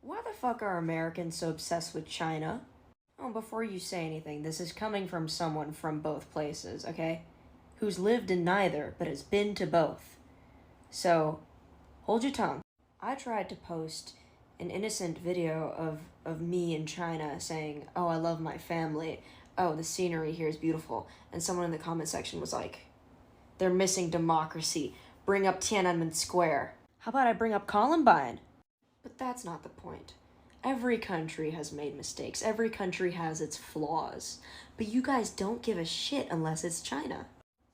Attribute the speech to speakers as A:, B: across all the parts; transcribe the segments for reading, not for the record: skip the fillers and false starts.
A: Why the fuck are Americans so obsessed with China? Oh, before you say anything, this is coming from someone from both places, okay? Who's lived in neither, but has been to both. So, hold your tongue. I tried to post an innocent video of me in China saying, oh, I love my family. Oh, the scenery here is beautiful. And someone in the comment section was like, they're missing democracy. Bring up Tiananmen Square. How about I bring up Columbine? But that's not the point. Every country has made mistakes. Every country has its flaws. But you guys don't give a shit unless it's China.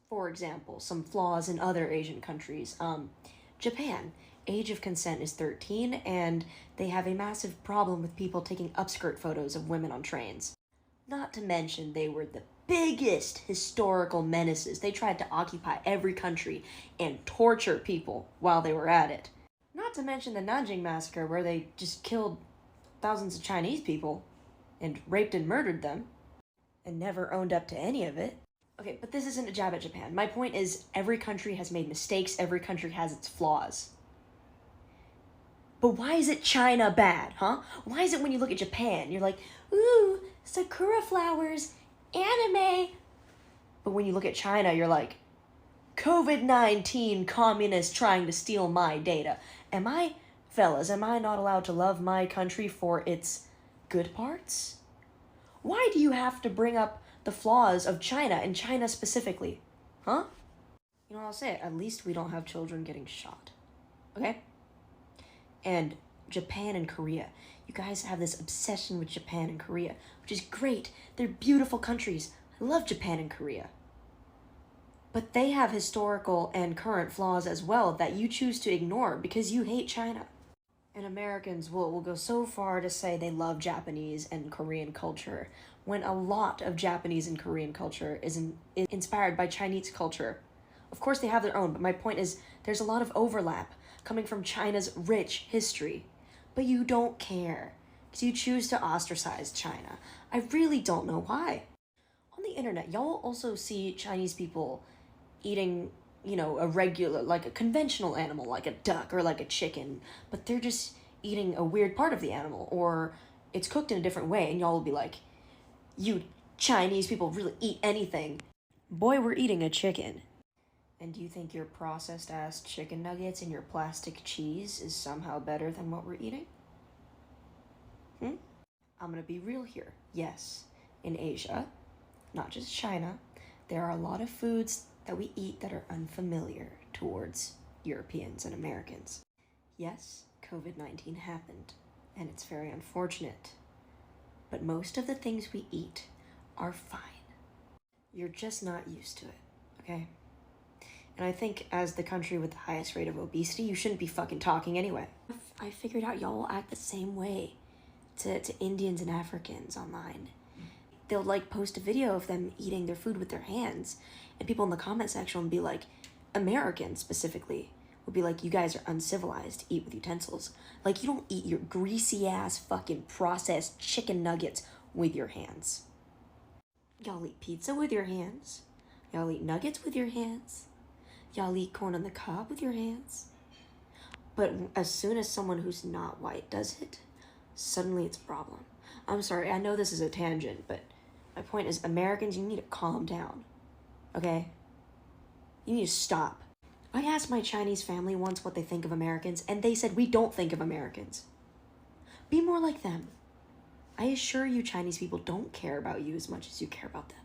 A: For example, some flaws in other Asian countries. Japan. Age of consent is 13, and they have a massive problem with people taking upskirt photos of women on trains. Not to mention, they were the biggest historical menaces. They tried to occupy every country and torture people while they were at it. Not to mention the Nanjing massacre, where they just killed thousands of Chinese people and raped and murdered them and never owned up to any of it. Okay, but this isn't a jab at Japan. My point is, every country has made mistakes, every country has its flaws. But why is it China bad, huh? Why is it when you look at Japan, you're like, ooh, sakura flowers, anime. But when you look at China, you're like, COVID-19 communists trying to steal my data. Am I not allowed to love my country for its good parts? Why do you have to bring up the flaws of China, and China specifically? Huh? You know what I'll say? At least we don't have children getting shot. Okay? And Japan and Korea. You guys have this obsession with Japan and Korea, which is great. They're beautiful countries. I love Japan and Korea. But they have historical and current flaws as well that you choose to ignore because you hate China. And Americans will go so far to say they love Japanese and Korean culture, when a lot of Japanese and Korean culture is inspired by Chinese culture. Of course they have their own, but my point is there's a lot of overlap coming from China's rich history. But you don't care, because you choose to ostracize China. I really don't know why. On the internet, y'all also see Chinese people eating, a regular, like a conventional animal, like a duck or like a chicken, but they're just eating a weird part of the animal, or it's cooked in a different way, and y'all will be like, you Chinese people really eat anything. Boy, we're eating a chicken. And do you think your processed-ass chicken nuggets and your plastic cheese is somehow better than what we're eating? I'm gonna be real here. Yes, in Asia, not just China, there are a lot of foods that we eat that are unfamiliar towards Europeans and Americans. Yes, COVID-19 happened, and it's very unfortunate. But most of the things we eat are fine. You're just not used to it, okay? And I think as the country with the highest rate of obesity, you shouldn't be fucking talking anyway. I figured out y'all will act the same way to Indians and Africans online. They'll post a video of them eating their food with their hands, and people in the comment section will be like, Americans specifically, will be like, you guys are uncivilized, eat with utensils. Like, you don't eat your greasy ass fucking processed chicken nuggets with your hands. Y'all eat pizza with your hands. Y'all eat nuggets with your hands. Y'all eat corn on the cob with your hands. But as soon as someone who's not white does it, suddenly it's a problem. I'm sorry, I know this is a tangent, but my point is, Americans, you need to calm down, okay? You need to stop. I asked my Chinese family once what they think of Americans, and they said we don't think of Americans. Be more like them. I assure you Chinese people don't care about you as much as you care about them.